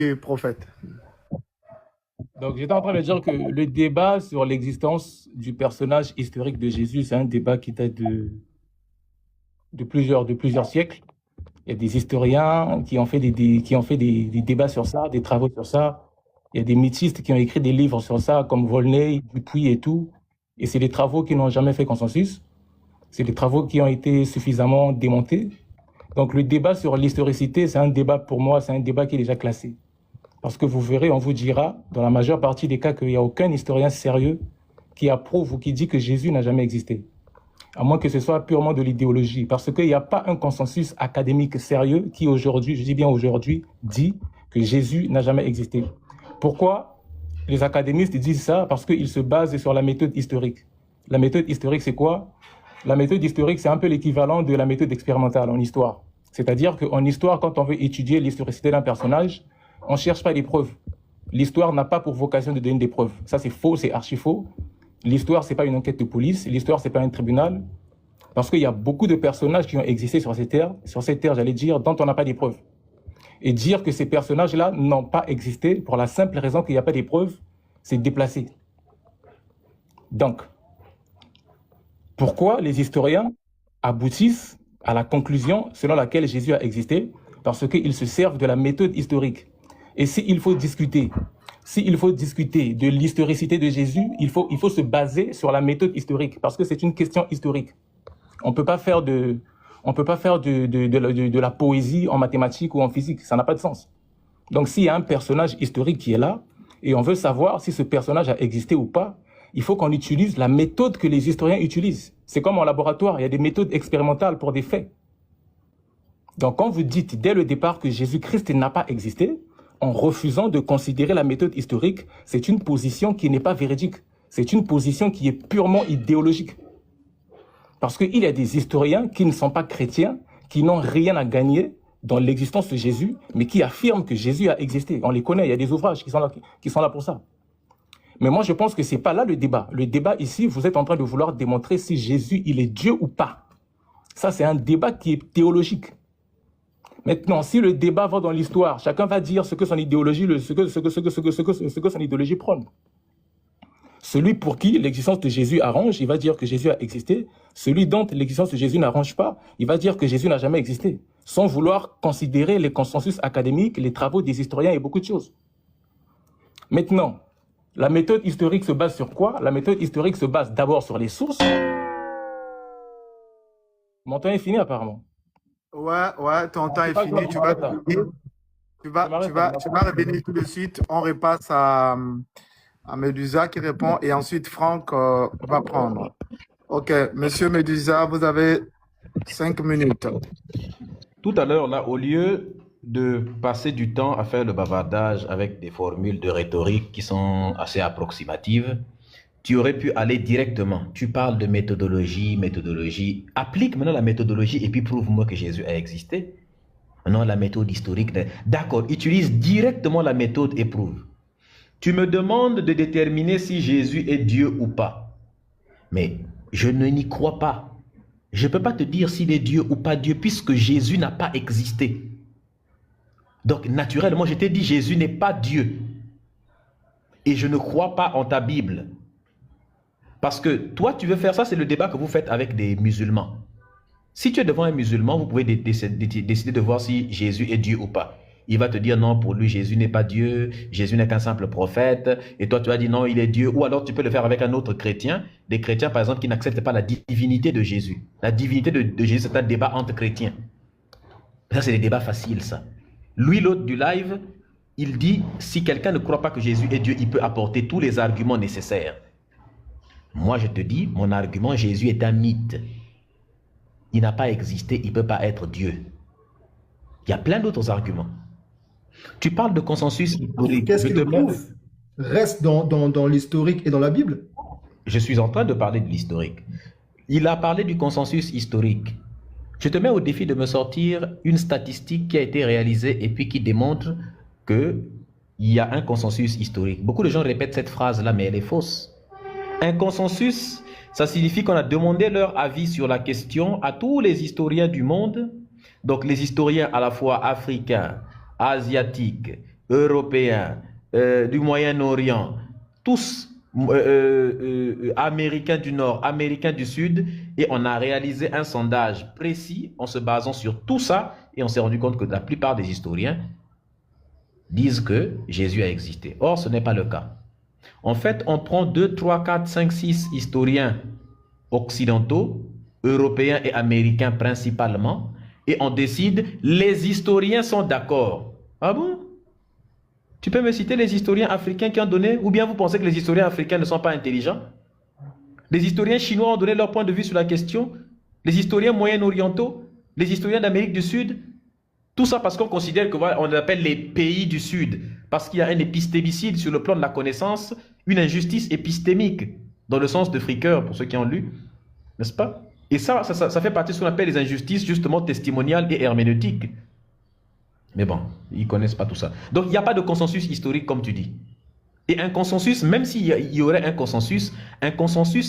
et prophète. Donc, j'étais en train de dire que le débat sur l'existence du personnage historique de Jésus, c'est un débat qui date de plusieurs siècles. Il y a des historiens qui ont fait des débats sur ça, des travaux sur ça. Il y a des mythistes qui ont écrit des livres sur ça, comme Volney, Dupuy et tout. Et c'est des travaux qui n'ont jamais fait consensus. C'est des travaux qui ont été suffisamment démontés. Donc, le débat sur l'historicité, c'est un débat, pour moi, c'est un débat qui est déjà classé. Parce que vous verrez, on vous dira, dans la majeure partie des cas, qu'il n'y a aucun historien sérieux qui approuve ou qui dit que Jésus n'a jamais existé. À moins que ce soit purement de l'idéologie. Parce qu'il n'y a pas un consensus académique sérieux qui aujourd'hui, je dis bien aujourd'hui, dit que Jésus n'a jamais existé. Pourquoi les académistes disent ça? Parce qu'ils se basent sur la méthode historique. La méthode historique, c'est quoi? La méthode historique, c'est un peu l'équivalent de la méthode expérimentale en histoire. C'est-à-dire qu'en histoire, quand on veut étudier l'historicité d'un personnage, on ne cherche pas des preuves. L'histoire n'a pas pour vocation de donner des preuves. Ça, c'est faux, c'est archi faux. L'histoire, ce n'est pas une enquête de police. L'histoire, ce n'est pas un tribunal. Parce qu'il y a beaucoup de personnages qui ont existé sur ces terres, j'allais dire, dont on n'a pas des preuves. Et dire que ces personnages-là n'ont pas existé pour la simple raison qu'il n'y a pas des preuves, c'est déplacé. Donc, pourquoi les historiens aboutissent à la conclusion selon laquelle Jésus a existé? Parce qu'ils se servent de la méthode historique. Et s'il faut discuter de l'historicité de Jésus, il faut se baser sur la méthode historique, parce que c'est une question historique. On ne peut pas faire de la poésie en mathématiques ou en physique, ça n'a pas de sens. Donc s'il y a un personnage historique qui est là, et on veut savoir si ce personnage a existé ou pas, il faut qu'on utilise la méthode que les historiens utilisent. C'est comme en laboratoire, il y a des méthodes expérimentales pour des faits. Donc quand vous dites dès le départ que Jésus-Christ n'a pas existé, en refusant de considérer la méthode historique, c'est une position qui n'est pas véridique. C'est une position qui est purement idéologique. Parce qu'il y a des historiens qui ne sont pas chrétiens, qui n'ont rien à gagner dans l'existence de Jésus, mais qui affirment que Jésus a existé. On les connaît, il y a des ouvrages qui sont là pour ça. Mais moi, je pense que ce n'est pas là le débat. Le débat ici, vous êtes en train de vouloir démontrer si Jésus, il est Dieu ou pas. Ça, c'est un débat qui est théologique. Maintenant, si le débat va dans l'histoire, chacun va dire ce que son idéologie, ce que son idéologie prône. Celui pour qui l'existence de Jésus arrange, il va dire que Jésus a existé. Celui dont l'existence de Jésus n'arrange pas, il va dire que Jésus n'a jamais existé, sans vouloir considérer les consensus académiques, les travaux des historiens et beaucoup de choses. Maintenant, la méthode historique se base sur quoi? La méthode historique se base d'abord sur les sources. Mon temps est fini apparemment. Ouais, ton temps est fini. Tu vas revenir tout de suite. On repasse à Medusa qui répond et ensuite Franck va prendre. Ok, monsieur Medusa, vous avez 5 minutes. Tout à l'heure, là, au lieu de passer du temps à faire le bavardage avec des formules de rhétorique qui sont assez approximatives, tu aurais pu aller directement. Tu parles de méthodologie. Applique maintenant la méthodologie et puis prouve-moi que Jésus a existé. Non, la méthode historique. D'accord, utilise directement la méthode et prouve. Tu me demandes de déterminer si Jésus est Dieu ou pas. Mais je ne n'y crois pas. Je ne peux pas te dire s'il est Dieu ou pas Dieu puisque Jésus n'a pas existé. Donc naturellement, je t'ai dit Jésus n'est pas Dieu. Et je ne crois pas en ta Bible. Parce que toi, tu veux faire ça, c'est le débat que vous faites avec des musulmans. Si tu es devant un musulman, vous pouvez décider de voir si Jésus est Dieu ou pas. Il va te dire non, pour lui, Jésus n'est pas Dieu, Jésus n'est qu'un simple prophète. Et toi, tu vas dire non, il est Dieu. Ou alors, tu peux le faire avec un autre chrétien. Des chrétiens, par exemple, qui n'acceptent pas la divinité de Jésus. La divinité de Jésus, c'est un débat entre chrétiens. Ça, c'est des débats faciles, ça. Lui, l'autre du live, il dit, si quelqu'un ne croit pas que Jésus est Dieu, il peut apporter tous les arguments nécessaires. Moi, je te dis, mon argument, Jésus est un mythe. Il n'a pas existé, il ne peut pas être Dieu. Il y a plein d'autres arguments. Tu parles de consensus historique. Qu'est-ce qu'il prouve? Reste dans l'historique et dans la Bible. Je suis en train de parler de l'historique. Il a parlé du consensus historique. Je te mets au défi de me sortir une statistique qui a été réalisée et puis qui démontre qu'il y a un consensus historique. Beaucoup de gens répètent cette phrase-là, mais elle est fausse. Un consensus, ça signifie qu'on a demandé leur avis sur la question à tous les historiens du monde. Donc les historiens à la fois africains, asiatiques, Européens, du Moyen-Orient, tous Américains du Nord, Américains du Sud, et on a réalisé un sondage précis en se basant sur tout ça, et on s'est rendu compte que la plupart des historiens disent que Jésus a existé. Or, ce n'est pas le cas. En fait, on prend 2, 3, 4, 5, 6 historiens occidentaux, européens et américains principalement, et on décide, les historiens sont d'accord. Ah bon? Tu peux me citer les historiens africains qui ont donné, ou bien vous pensez que les historiens africains ne sont pas intelligents? Les historiens chinois ont donné leur point de vue sur la question, les historiens moyen-orientaux, les historiens d'Amérique du Sud, tout ça parce qu'on considère que voilà, on appelle les pays du Sud, parce qu'il y a un épistémicide sur le plan de la connaissance, une injustice épistémique, dans le sens de Fricker, pour ceux qui ont lu, n'est-ce pas? Et ça fait partie de ce qu'on appelle les injustices, justement, testimoniales et herméneutiques. Mais bon, ils ne connaissent pas tout ça. Donc, il n'y a pas de consensus historique, comme tu dis. Et un consensus, même s'il y aurait un consensus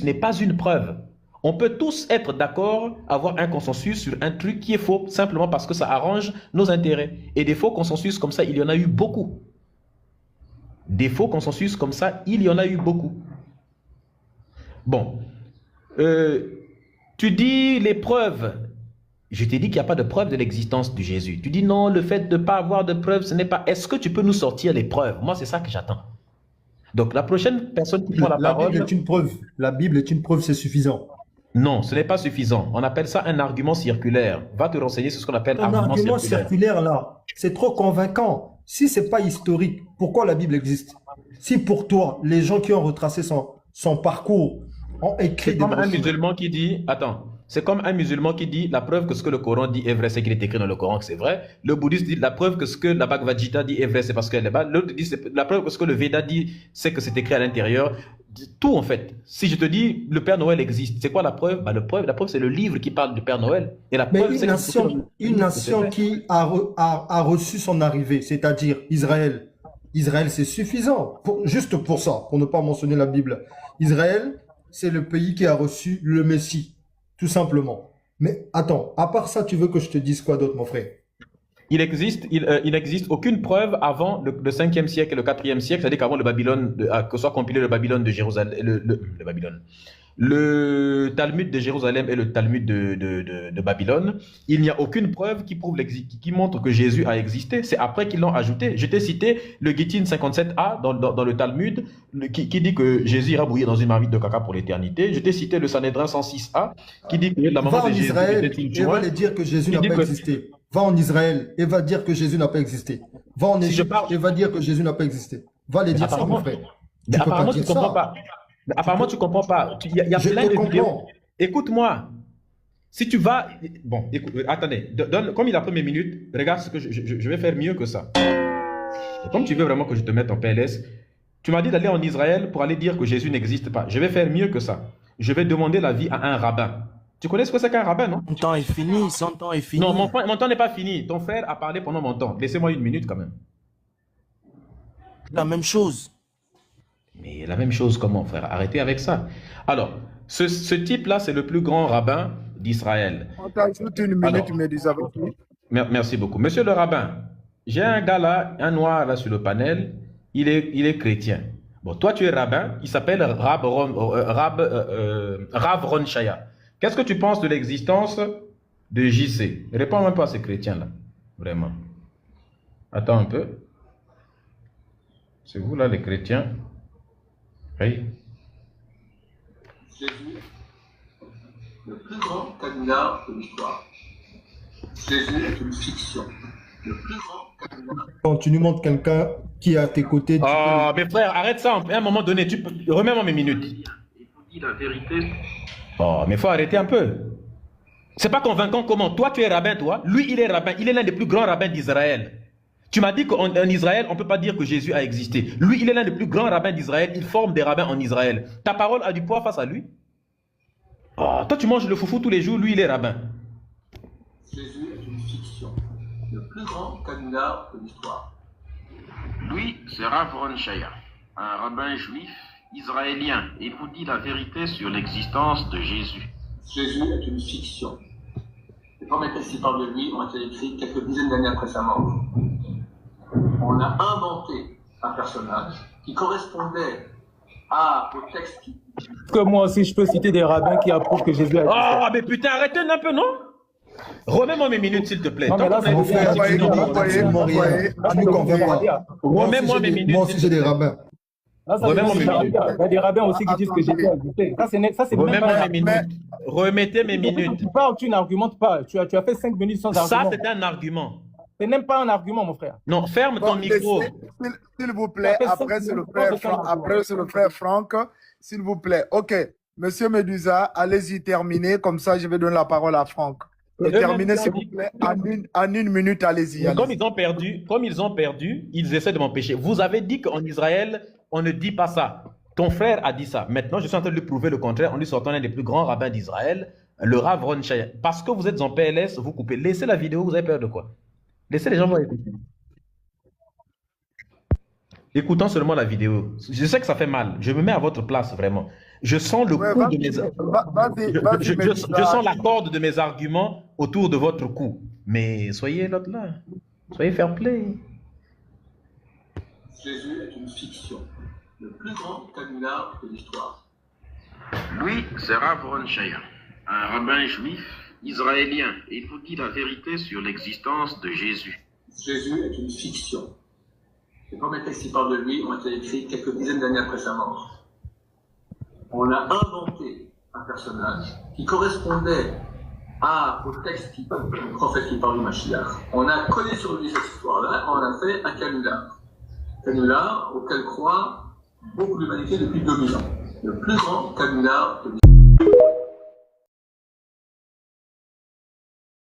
n'est pas une preuve. On peut tous être d'accord, avoir un consensus sur un truc qui est faux, simplement parce que ça arrange nos intérêts. Et des faux consensus comme ça, il y en a eu beaucoup. Des faux consensus comme ça, il y en a eu beaucoup. Bon. Tu dis les preuves. Je t'ai dit qu'il n'y a pas de preuve de l'existence de Jésus. Tu dis non, le fait de ne pas avoir de preuves, ce n'est pas... Est-ce que tu peux nous sortir les preuves? Moi, c'est ça que j'attends. Donc, la prochaine personne qui prend la parole... La Bible est une preuve. La Bible est une preuve, c'est suffisant. Non, ce n'est pas suffisant. On appelle ça un argument circulaire. Va te renseigner sur ce qu'on appelle un argument circulaire, là, c'est trop convaincant. Si ce n'est pas historique, pourquoi la Bible existe? Si pour toi, les gens qui ont retracé son parcours ont écrit... C'est comme un musulman qui dit... Attends. C'est comme un musulman qui dit la preuve que ce que le Coran dit est vrai, c'est qu'il est écrit dans le Coran que c'est vrai. Le bouddhiste dit la preuve que ce que la Bhagavad Gita dit est vrai, c'est parce qu'elle est bas. L'autre dit la preuve que ce que le Veda dit, c'est que c'est écrit à l'intérieur. Tout en fait. Si je te dis le Père Noël existe, c'est quoi la preuve? La preuve, c'est le livre qui parle du Père Noël. Et la preuve, une nation qui a reçu son arrivée, c'est-à-dire Israël. Israël, c'est suffisant. Juste pour ça, pour ne pas mentionner la Bible. Israël, c'est le pays qui a reçu le Messie. Tout simplement. Mais attends, à part ça, tu veux que je te dise quoi d'autre, mon frère? Il n'existe aucune preuve avant le 5e siècle et le 4e siècle, c'est-à-dire qu'avant le Babylone, que soit compilé le Babylone de Jérusalem, le Talmud de Jérusalem et le Talmud de Babylone, il n'y a aucune preuve qui montre que Jésus a existé. C'est après qu'ils l'ont ajouté. Je t'ai cité le Gittin 57a dans le Talmud qui dit que Jésus ira bouillir dans une marmite de caca pour l'éternité. Je t'ai cité le Sanhédrin 106a qui dit que la maman de Jésus était une joie. Va aller dire que Jésus n'a pas existé. Va en Israël et va dire que Jésus n'a pas existé. Va en Égypte et va dire que Jésus n'a pas existé. Va aller dire ça, mon frère. Mais apparemment, tu ne comprends pas. Apparemment, tu ne comprends pas. Il y a plein de vidéos. Écoute-moi. Si tu vas... Bon, écoute, attendez. Comme il a pris mes minutes, regarde ce que je vais faire mieux que ça. Et comme tu veux vraiment que je te mette en PLS, tu m'as dit d'aller en Israël pour aller dire que Jésus n'existe pas. Je vais faire mieux que ça. Je vais demander l'avis à un rabbin. Tu connais ce que c'est qu'un rabbin, non? Son temps est fini, son temps est fini. Non, mon temps n'est pas fini. Ton frère a parlé pendant mon temps. Laissez-moi une minute quand même. La même chose. Mais la même chose comment, frère? Arrêtez avec ça. Alors, ce type-là, c'est le plus grand rabbin d'Israël. On t'ajoute une minute, tu me dis ça. Merci beaucoup. Monsieur le rabbin, j'ai un gars là, un noir là sur le panel, il est chrétien. Bon, toi tu es rabbin, il s'appelle Rav Ron Shaya. Qu'est-ce que tu penses de l'existence de JC? Réponds même pas à ces chrétiens-là, vraiment. Attends un peu. C'est vous là les chrétiens? Oui. Jésus, le plus grand candidat de l'histoire. Jésus est une fiction. Le plus grand candidat. Quand tu nous montres quelqu'un qui est à tes côtés... Oh, mais frère, arrête ça à un moment donné. Remets-moi mes minutes. Il faut dire la vérité. Oh, mais il faut arrêter un peu. C'est pas convaincant comment? Toi, tu es rabbin, toi. Lui, il est rabbin. Il est l'un des plus grands rabbins d'Israël. Tu m'as dit qu'en Israël, on ne peut pas dire que Jésus a existé. Lui, il est l'un des plus grands rabbins d'Israël. Il forme des rabbins en Israël. Ta parole a du poids face à lui? Oh, toi, tu manges le foufou tous les jours. Lui, il est rabbin. Jésus est une fiction. Le plus grand candidat de l'histoire. Lui, c'est Rav Ron Shaya, un rabbin juif israélien. Il vous dit la vérité sur l'existence de Jésus. Jésus est une fiction. Les premiers textes qui parlent de lui ont été écrits quelques dizaines d'années après sa mort. On a inventé un personnage qui correspondait au texte qui... Que moi aussi, je peux citer des rabbins qui approuvent que Jésus a dit ça. Oh, mais putain, arrêtez un peu, non? Remets-moi mes minutes, s'il te plaît. Non, mais là, c'est Mon frère, tu nous convaincs pas. Remets-moi mes minutes. Moi aussi, j'ai des rabbins. Là, ça, Remets-moi mes minutes. il y a des rabbins aussi qui disent que Jésus a existé. Ça, c'est même Remets-moi pas... mes minutes. Remettez mes minutes. Tu parles, tu n'argumentes pas. Tu as fait 5 minutes sans Ça, argument. c'est un argument. C'est même pas un argument, mon frère. Non, ferme ton micro. S'il vous plaît, après c'est le frère Franck, s'il vous plaît. Ok, Monsieur Medusa, allez-y terminer, comme ça je vais donner la parole à Franck. Et terminez s'il vous plaît en une minute, allez-y. Comme ils ont perdu, ils essaient de m'empêcher. Vous avez dit qu'en Israël, on ne dit pas ça. Ton frère a dit ça. Maintenant, je suis en train de lui prouver le contraire en lui sortant l'un des plus grands rabbins d'Israël, le Rav Ron Shaya. Parce que vous êtes en PLS, vous coupez. Laissez la vidéo, vous avez peur de quoi? Laissez les gens voir écouter. Écoutons seulement la vidéo. Je sais que ça fait mal. Je me mets à votre place, vraiment. Je sens le coup de mes... Je sens la corde de mes arguments autour de votre cou. Mais soyez l'autre là. Soyez fair play. Jésus est une fiction. Le plus grand canular de l'histoire. Lui, c'est Rav Ron Shaya, un rabbin juif israélien, et il vous dit la vérité sur l'existence de Jésus. Jésus est une fiction. Les premiers textes qui parlent de lui ont été écrits quelques dizaines d'années après sa mort. On a inventé un personnage qui correspondait au texte du prophète qui parle du Mashiach. On a collé sur lui cette histoire-là, on a fait un canular. Canular auquel croit beaucoup d'humanité depuis 2000 ans. Le plus grand canular de l'histoire.